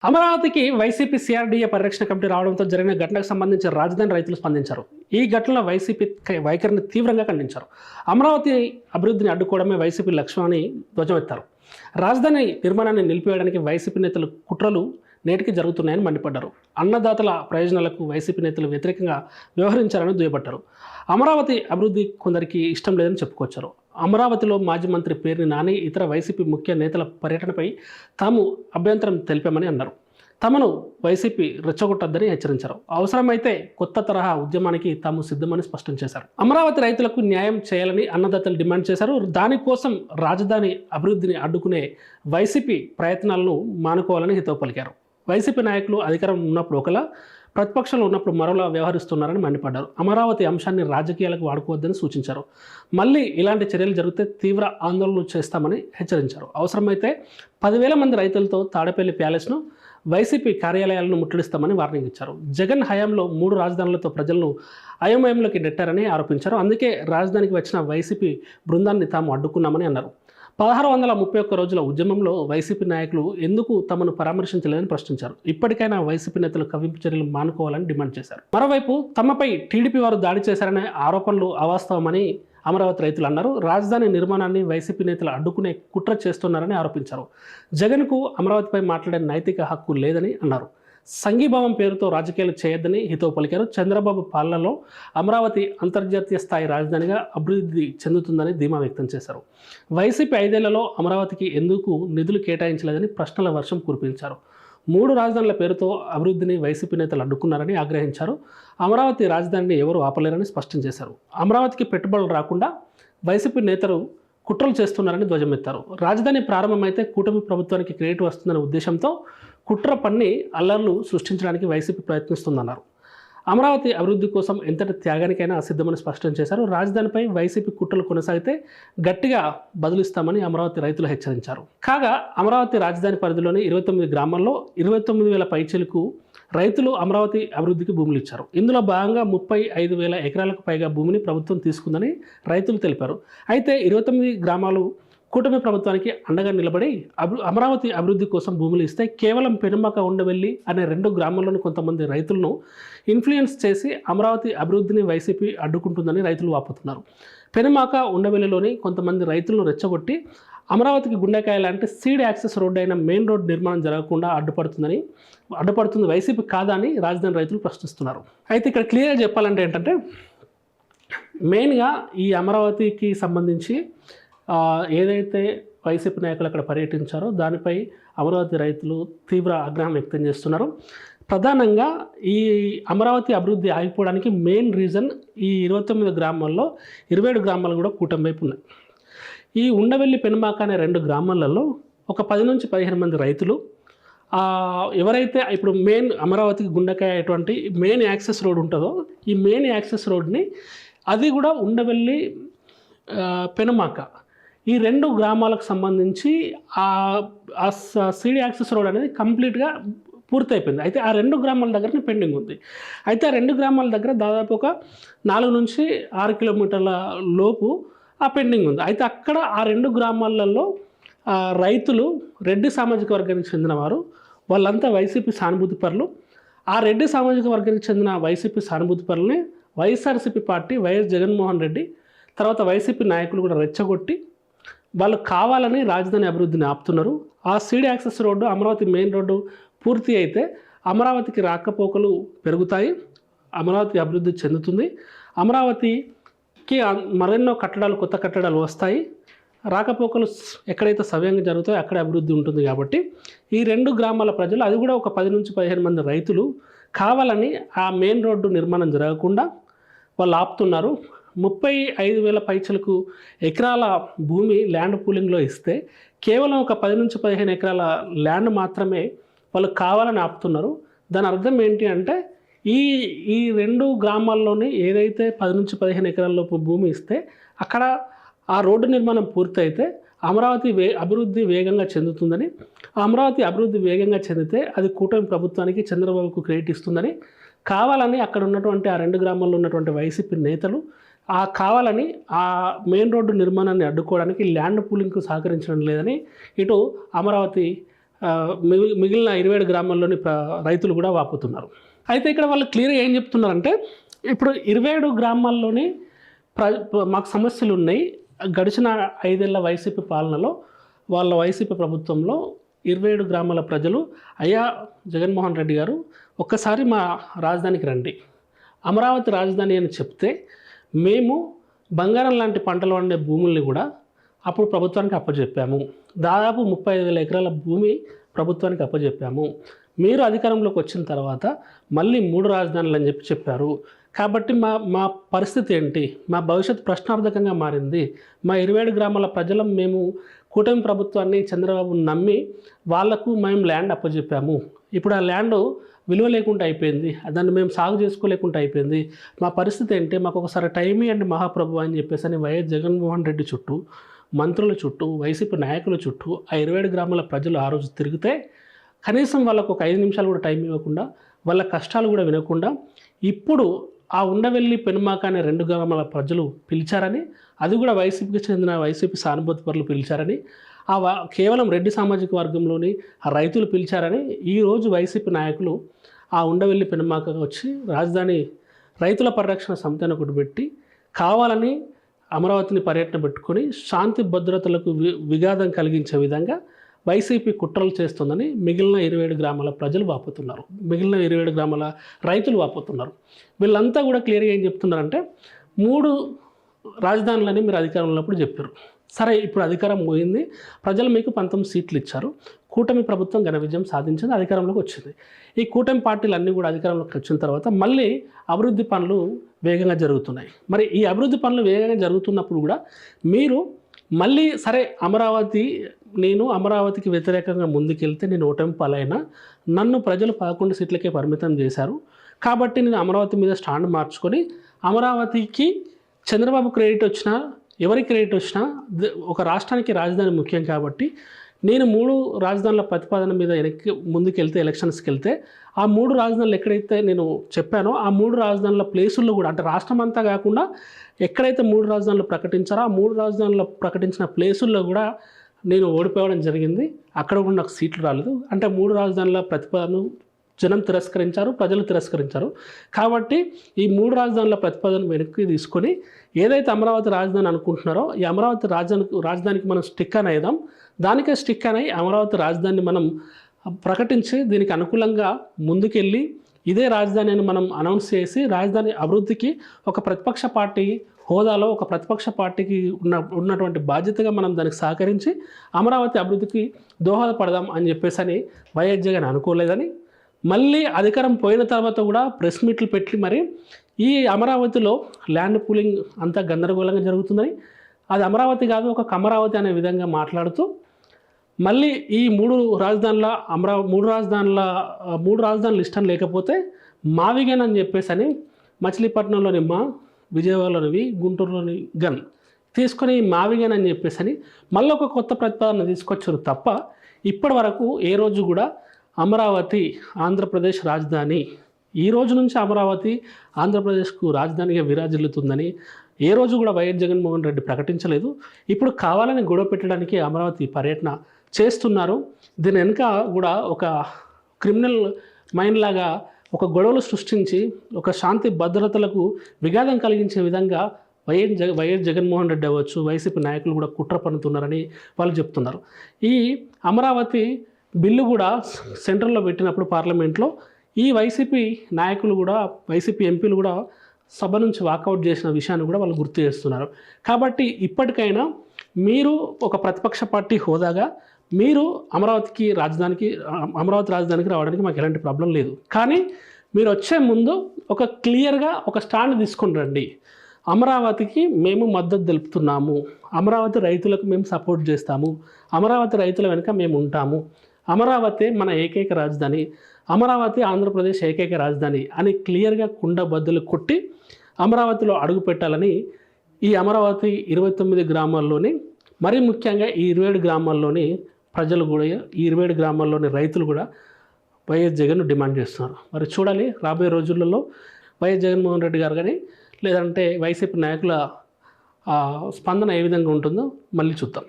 అమరావతికి YCP CRDA పరిరక్షణ committee రావడంతో జరిగిన ఘటనకు సంబంధించి రాజధాని రైతులు స్పందించారు. ఈ ఘటనలో వైసీపీ వైఖరిని తీవ్రంగా ఖండించారు. అమరావతి అభివృద్ధిని అడ్డుకోవడమే వైసీపీ లక్ష్యం అని ధ్వజమెత్తారు. రాజధాని నిర్మాణాన్ని నిలిపివేయడానికి వైసీపీ నేతలు కుట్రలు నేటికి జరుగుతున్నాయని మండిపడ్డారు. అన్నదాతల ప్రయోజనాలకు వైసీపీ నేతలు వ్యతిరేకంగా వ్యవహరించారని దుయ్యబట్టారు. అమరావతి అభివృద్ధి కొందరికి ఇష్టం లేదని చెప్పుకొచ్చారు. అమరావతిలో మాజీ మంత్రి పేర్ని నాని ఇతర వైసీపీ ముఖ్య నేతల పర్యటనపై తాము అభ్యంతరం తెలిపామని అన్నారు. తమను వైసీపీ రెచ్చగొట్టొద్దని హెచ్చరించారు. అవసరమైతే కొత్త తరహా ఉద్యమానికి తాము సిద్ధమని స్పష్టం చేశారు. అమరావతి రైతులకు న్యాయం చేయాలని అన్నదాతలు డిమాండ్ చేశారు. దానికోసం రాజధాని అభివృద్ధిని అడ్డుకునే వైసీపీ ప్రయత్నాలను మానుకోవాలని హితవు పలికారు. వైసీపీ నాయకులు అధికారం ఉన్నప్పుడు ఒకలా, ప్రతిపక్షంలో ఉన్నప్పుడు మరోలా వ్యవహరిస్తున్నారని మండిపడ్డారు. అమరావతి అంశాన్ని రాజకీయాలకు వాడుకోవద్దని సూచించారు. మళ్ళీ ఇలాంటి చర్యలు జరిగితే తీవ్ర ఆందోళనలు చేస్తామని హెచ్చరించారు. అవసరమైతే 10,000 మంది రైతులతో తాడేపల్లి ప్యాలెస్ను, వైసీపీ కార్యాలయాలను ముట్టడిస్తామని వార్నింగ్ ఇచ్చారు. జగన్ హయాంలో 3 రాజధానులతో ప్రజలను అయోమయంలోకి నెట్టారని ఆరోపించారు. అందుకే రాజధానికి వచ్చిన వైసీపీ బృందాన్ని తాము అడ్డుకున్నామని అన్నారు. 1631 రోజుల ఉద్యమంలో వైసీపీ నాయకులు ఎందుకు తమను పరామర్శించలేదని ప్రశ్నించారు. ఇప్పటికైనా వైసీపీ నేతలు కవ్వింపు చర్యలు మానుకోవాలని డిమాండ్ చేశారు. మరోవైపు తమపై టీడీపీ వారు దాడి చేశారనే ఆరోపణలు అవాస్తవమని అమరావతి రైతులు అన్నారు. రాజధాని నిర్మాణాన్ని వైసీపీ నేతలు అడ్డుకునే కుట్ర చేస్తున్నారని ఆరోపించారు. జగన్కు అమరావతిపై మాట్లాడే నైతిక హక్కు లేదని అన్నారు. సంఘీభావం పేరుతో రాజకీయాలు చేయొద్దని హితవు పలికారు. చంద్రబాబు పాలనలో అమరావతి అంతర్జాతీయ స్థాయి రాజధానిగా అభివృద్ధి చెందుతుందని ధీమా వ్యక్తం చేశారు. వైసీపీ 5 ఏళ్లలో అమరావతికి ఎందుకు నిధులు కేటాయించలేదని ప్రశ్నల వర్షం కురిపించారు. 3 రాజధానుల పేరుతో అభివృద్ధిని వైసీపీ నేతలు అడ్డుకున్నారని ఆగ్రహించారు. అమరావతి రాజధానిని ఎవరూ ఆపలేరని స్పష్టం చేశారు. అమరావతికి పెట్టుబడులు రాకుండా వైసీపీ నేతలు కుట్రలు చేస్తున్నారని ధ్వజమెత్తారు. రాజధాని ప్రారంభమైతే కూటమి ప్రభుత్వానికి క్రెడిట్ వస్తుందనే ఉద్దేశంతో కుట్ర పన్ని అల్లర్లు సృష్టించడానికి వైసీపీ ప్రయత్నిస్తుందన్నారు. అమరావతి అభివృద్ధి కోసం ఎంతటి త్యాగానికైనా సిద్ధమని స్పష్టం చేశారు. రాజధానిపై వైసీపీ కుట్రలు కొనసాగితే గట్టిగా బదులిస్తామని అమరావతి రైతులు హెచ్చరించారు. కాగా అమరావతి రాజధాని పరిధిలోని 29 గ్రామాల్లో 29,000 పైచీలకు రైతులు అమరావతి అభివృద్ధికి భూములు ఇచ్చారు. ఇందులో భాగంగా 35,000 ఎకరాలకు పైగా భూమిని ప్రభుత్వం తీసుకుందని రైతులు తెలిపారు. అయితే 29 గ్రామాలు కూటమి ప్రభుత్వానికి అండగా నిలబడి అమరావతి అభివృద్ధి కోసం భూములు ఇస్తే కేవలం పెనుమాక ఉండవెల్లి అనే 2 గ్రామాల్లోని కొంతమంది రైతులను ఇన్ఫ్లుయెన్స్ చేసి అమరావతి అభివృద్ధిని వైసీపీ అడ్డుకుంటుందని రైతులు వాపోతున్నారు. పెనుమాక ఉండవెల్లిలోని కొంతమంది రైతులను రెచ్చగొట్టి అమరావతికి గుండెకాయ లాంటి సీడ్ యాక్సెస్ రోడ్డు అయిన మెయిన్ రోడ్ నిర్మాణం జరగకుండా అడ్డుపడుతుంది వైసీపీ కాదా అని రాజధాని రైతులు ప్రశ్నిస్తున్నారు. అయితే ఇక్కడ క్లియర్గా చెప్పాలంటే ఏంటంటే, మెయిన్గా ఈ అమరావతికి సంబంధించి ఏదైతే వైసీపీ నాయకులు అక్కడ పర్యటించారో దానిపై అమరావతి రైతులు తీవ్ర ఆగ్రహం వ్యక్తం చేస్తున్నారు. ప్రధానంగా ఈ అమరావతి అభివృద్ధి ఆగిపోవడానికి మెయిన్ రీజన్ ఈ 29 గ్రామాల్లో 27 గ్రామాలు కూడా కూటమి వైపు ఉన్నాయి. ఈ ఉండవెల్లి పెనుమాక అనే 2 గ్రామాలలో ఒక 10 నుంచి 15 మంది రైతులు ఎవరైతే ఇప్పుడు మెయిన్ అమరావతికి గుండెకాయ అటువంటి మెయిన్ యాక్సెస్ రోడ్ ఉంటుందో ఈ మెయిన్ యాక్సెస్ రోడ్ని అది కూడా ఉండవెల్లి పెనుమాక ఈ 2 గ్రామాలకు సంబంధించి సీడీ యాక్సెస్ రోడ్ అనేది కంప్లీట్గా పూర్తయిపోయింది. అయితే ఆ 2 గ్రామాల దగ్గరనే పెండింగ్ ఉంది. అయితే ఆ 2 గ్రామాల దగ్గర దాదాపు ఒక 4 నుంచి 6 కిలోమీటర్ల లోపు ఆ పెండింగ్ ఉంది. అయితే అక్కడ ఆ 2 గ్రామాలలో రైతులు రెడ్డి సామాజిక వర్గానికి చెందిన వారు, వాళ్ళంతా వైసీపీ సానుభూతి పరులు. ఆ రెడ్డి సామాజిక వర్గానికి చెందిన వైసీపీ సానుభూతి పరులని వైఎస్ఆర్సీపీ పార్టీ వైఎస్ జగన్మోహన్ రెడ్డి తర్వాత వైసీపీ నాయకులు కూడా రెచ్చగొట్టి వాళ్ళు కావాలని రాజధాని అభివృద్ధిని ఆపుతున్నారు. ఆ CD access road Amaravati main road పూర్తి అయితే అమరావతికి రాకపోకలు పెరుగుతాయి, అమరావతి అభివృద్ధి చెందుతుంది, అమరావతికి మరెన్నో కట్టడాలు కొత్త కట్టడాలు వస్తాయి, రాకపోకలు ఎక్కడైతే సవ్యంగా జరుగుతాయో అక్కడే అభివృద్ధి ఉంటుంది. కాబట్టి ఈ 2 గ్రామాల ప్రజలు, అది కూడా ఒక 10 నుంచి 15 మంది రైతులు కావాలని ఆ మెయిన్ రోడ్డు నిర్మాణం జరగకుండా వాళ్ళు ఆపుతున్నారు. 35,000 పైచలకు ఎకరాల భూమి ల్యాండ్ పూలింగ్లో ఇస్తే కేవలం ఒక 10 నుంచి 15 ఎకరాల ల్యాండ్ మాత్రమే వాళ్ళు కావాలని ఆపుతున్నారు. దాని అర్థం ఏంటి అంటే ఈ 2 గ్రామాల్లోని ఏదైతే 10 నుంచి 15 ఎకరాలలోపు భూమి ఇస్తే అక్కడ ఆ రోడ్డు నిర్మాణం పూర్తయితే అమరావతి అభివృద్ధి వేగంగా చెందుతుందని, అమరావతి అభివృద్ధి వేగంగా చెందితే అది కూటమి ప్రభుత్వానికి చంద్రబాబుకు క్రెడిట్ ఇస్తుందని కావాలని అక్కడ ఉన్నటువంటి ఆ 2 గ్రామాల్లో ఉన్నటువంటి వైసీపీ నేతలు కావాలని ఆ మెయిన్ రోడ్డు నిర్మాణాన్ని అడ్డుకోవడానికి ల్యాండ్ పూలింగ్కు సహకరించడం లేదని ఇటు అమరావతి మిగిలిన 27 గ్రామాల్లోని రైతులు కూడా వాపోతున్నారు. అయితే ఇక్కడ వాళ్ళు క్లియర్గా ఏం చెప్తున్నారంటే, ఇప్పుడు 27 గ్రామాల్లోని మాకు సమస్యలు ఉన్నాయి. గడిచిన 5 ఏళ్ల వైసీపీ పాలనలో, వాళ్ళ వైసీపీ ప్రభుత్వంలో 27 గ్రామాల ప్రజలు, అయ్యా జగన్మోహన్ రెడ్డి గారు ఒక్కసారి మా రాజధానికి రండి, అమరావతి రాజధాని అని చెప్తే మేము బంగారం లాంటి పంటలు పండే భూముల్ని కూడా అప్పుడు ప్రభుత్వానికి అప్పచెప్పాము. దాదాపు 35,000 ఎకరాల భూమి ప్రభుత్వానికి అప్పచెప్పాము. మీరు అధికారంలోకి వచ్చిన తర్వాత మళ్ళీ 3 రాజధానులు అని చెప్పారు. కాబట్టి మా పరిస్థితి ఏంటి? మా భవిష్యత్తు ప్రశ్నార్థకంగా మారింది. మా 27 గ్రామాల ప్రజలం మేము కూటమి ప్రభుత్వాన్ని, చంద్రబాబును నమ్మి వాళ్లకు మేము ల్యాండ్ అప్పచెప్పాము. ఇప్పుడు ఆ ల్యాండ్ విలువ లేకుండా అయిపోయింది, దాన్ని మేము సాగు చేసుకోలేకుండా అయిపోయింది. మా పరిస్థితి ఏంటి? మాకు ఒకసారి టైం ఇవ్వండి మహాప్రభు అని చెప్పేసి అని వైఎస్ జగన్మోహన్ రెడ్డి చుట్టూ, మంత్రుల చుట్టూ, వైసీపీ నాయకుల చుట్టూ ఆ 27 గ్రామాల ప్రజలు ఆ రోజు తిరిగితే కనీసం వాళ్ళకు ఒక 5 నిమిషాలు కూడా టైం ఇవ్వకుండా, వాళ్ళ కష్టాలు కూడా వినకుండా, ఇప్పుడు ఆ ఉండవెల్లి, పెనుమాక అనే 2 గ్రామాల ప్రజలు పిలిచారని, అది కూడా వైసీపీకి చెందిన వైసీపీ సానుభూతి పరులు పిలిచారని, కేవలం రెడ్డి సామాజిక వర్గంలోని ఆ రైతులు పిలిచారని ఈరోజు వైసీపీ నాయకులు ఆ ఉండవెల్లి, పెనుమాక వచ్చి రాజధాని రైతుల పరిరక్షణ సమితిని ఒకటి పెట్టి కావాలని అమరావతిని పర్యటన పెట్టుకొని శాంతి భద్రతలకు విఘాతం కలిగించే విధంగా వైసీపీ కుట్రలు చేస్తుందని మిగిలిన 27 గ్రామాల ప్రజలు వాపోతున్నారు. మిగిలిన 27 గ్రామాల రైతులు వాపోతున్నారు. వీళ్ళంతా కూడా క్లియర్గా ఏం చెప్తున్నారంటే, 3 రాజధానులని మీరు అధికారంలో ఉన్నప్పుడు చెప్పారు. సరే, ఇప్పుడు అధికారం పోయింది, ప్రజలు మీకు 19 సీట్లు ఇచ్చారు, కూటమి ప్రభుత్వం ఘన విజయం సాధించింది, అధికారంలోకి వచ్చింది. ఈ కూటమి పార్టీలు అన్నీ కూడా అధికారంలోకి వచ్చిన తర్వాత మళ్ళీ అభివృద్ధి పనులు వేగంగా జరుగుతున్నాయి. మరి ఈ అభివృద్ధి పనులు వేగంగా జరుగుతున్నప్పుడు కూడా మీరు మళ్ళీ సరే అమరావతికి వ్యతిరేకంగా ముందుకెళ్తే నేను ఓటమి పాలైనా, నన్ను ప్రజలు 11 సీట్లకే పరిమితం చేశారు, కాబట్టి నేను అమరావతి మీద స్టాండ్ మార్చుకొని అమరావతికి చంద్రబాబు క్రెడిట్ వచ్చినా, ఎవరి క్రెడిట్ వచ్చినా ఒక రాష్ట్రానికి రాజధాని ముఖ్యం కాబట్టి నేను 3 రాజధానుల ప్రతిపాదన మీద ముందుకెళ్తే, ఎలక్షన్స్కి వెళ్తే ఆ 3 రాజధానులు ఎక్కడైతే నేను చెప్పానో ఆ 3 రాజధానుల ప్లేసుల్లో కూడా, అంటే రాష్ట్రం అంతా కాకుండా ఎక్కడైతే 3 రాజధానులు ప్రకటించారో ఆ 3 రాజధానులు ప్రకటించిన ప్లేసుల్లో కూడా నేను ఓడిపోవడం జరిగింది. అక్కడ కూడా నాకు సీట్లు రాలేదు. అంటే 3 రాజధానుల ప్రతిపాదన జనం తిరస్కరించారు, ప్రజలు తిరస్కరించారు. కాబట్టి ఈ 3 రాజధానుల ప్రతిపాదన వెనక్కి తీసుకొని ఏదైతే అమరావతి రాజధాని అనుకుంటున్నారో ఈ అమరావతి రాజధానికి మనం స్టిక్ అని వేద్దాం. దానికే స్టిక్ అని అమరావతి రాజధానిని మనం ప్రకటించి దీనికి అనుకూలంగా ముందుకెళ్ళి ఇదే రాజధాని అని మనం అనౌన్స్ చేసి రాజధాని అభివృద్ధికి ఒక ప్రతిపక్ష పార్టీ హోదాలో, ఒక ప్రతిపక్ష పార్టీకి ఉన్నటువంటి బాధ్యతగా మనం దానికి సహకరించి అమరావతి అభివృద్ధికి దోహదపడదాం అని చెప్పేసి అని వైఎస్ జగన్ అనుకోలేదని, మళ్ళీ అధికారం పోయిన తర్వాత కూడా ప్రెస్ మీట్లు పెట్టి మరి ఈ అమరావతిలో ల్యాండ్ పూలింగ్ అంతా గందరగోళంగా జరుగుతుందని, అది అమరావతి కాదు ఒక కమరావతి అనే విధంగా మాట్లాడుతూ మళ్ళీ ఈ 3 రాజధానుల ఇష్టం లేకపోతే మావిగన్ అని చెప్పేసి అని మచిలీపట్నంలోని విజయవాడలోనివి, గుంటూరులోని గన్ తీసుకొని మావిగన్ అని చెప్పేసి అని మళ్ళీ ఒక కొత్త ప్రతిపాదన తీసుకొచ్చారు తప్ప ఇప్పటి వరకు ఏ రోజు కూడా అమరావతి ఆంధ్రప్రదేశ్ రాజధాని, ఈ రోజు నుంచి అమరావతి ఆంధ్రప్రదేశ్కు రాజధానిగా విరాజిల్లుతుందని ఏ రోజు కూడా వైఎస్ జగన్మోహన్ రెడ్డి ప్రకటించలేదు. ఇప్పుడు కావాలని గొడవ పెట్టడానికి అమరావతి పర్యటన చేస్తున్నారు. దీని వెనుక కూడా ఒక క్రిమినల్ మైండ్ లాగా ఒక గొడవలు సృష్టించి ఒక శాంతి భద్రతలకు విఘాతం కలిగించే విధంగా వైఎస్ జగన్మోహన్ రెడ్డి అవ్వచ్చు, వైసీపీ నాయకులు కూడా కుట్ర పన్నుతున్నారని వాళ్ళు చెప్తున్నారు. ఈ అమరావతి బిల్లు కూడా సెంట్రల్లో పెట్టినప్పుడు పార్లమెంట్లో ఈ వైసీపీ నాయకులు కూడా, వైసీపీ ఎంపీలు కూడా సభ నుంచి వాకౌట్ చేసిన విషయాన్ని కూడా వాళ్ళు గుర్తు చేస్తున్నారు. కాబట్టి ఇప్పటికైనా మీరు ఒక ప్రతిపక్ష పార్టీ హోదాగా మీరు అమరావతి రాజధానికి రావడానికి మాకు ఎలాంటి ప్రాబ్లం లేదు, కానీ మీరు వచ్చే ముందు ఒక క్లియర్గా ఒక స్టాండ్ తీసుకొని రండి. అమరావతికి మేము మద్దతు తెలుపుతున్నాము, అమరావతి రైతులకు మేము సపోర్ట్ చేస్తాము, అమరావతి రైతుల వెనుక మేము ఉంటాము, అమరావతి మన ఏకైక రాజధాని, అమరావతి ఆంధ్రప్రదేశ్ ఏకైక రాజధాని అని క్లియర్గా కుండబద్దలు కొట్టి అమరావతిలో అడుగు పెట్టాలని ఈ అమరావతి 29 గ్రామాల్లోని, మరీ ముఖ్యంగా ఈ 27 గ్రామాల్లోని ప్రజలు కూడా, ఈ 27 గ్రామాల్లోని రైతులు కూడా వైఎస్ జగన్ను డిమాండ్ చేస్తున్నారు. మరి చూడాలి రాబోయే రోజులలో వైఎస్ జగన్మోహన్ రెడ్డి గారు కానీ లేదంటే వైసీపీ నాయకుల స్పందన ఏ విధంగా ఉంటుందో మళ్ళీ చూద్దాం.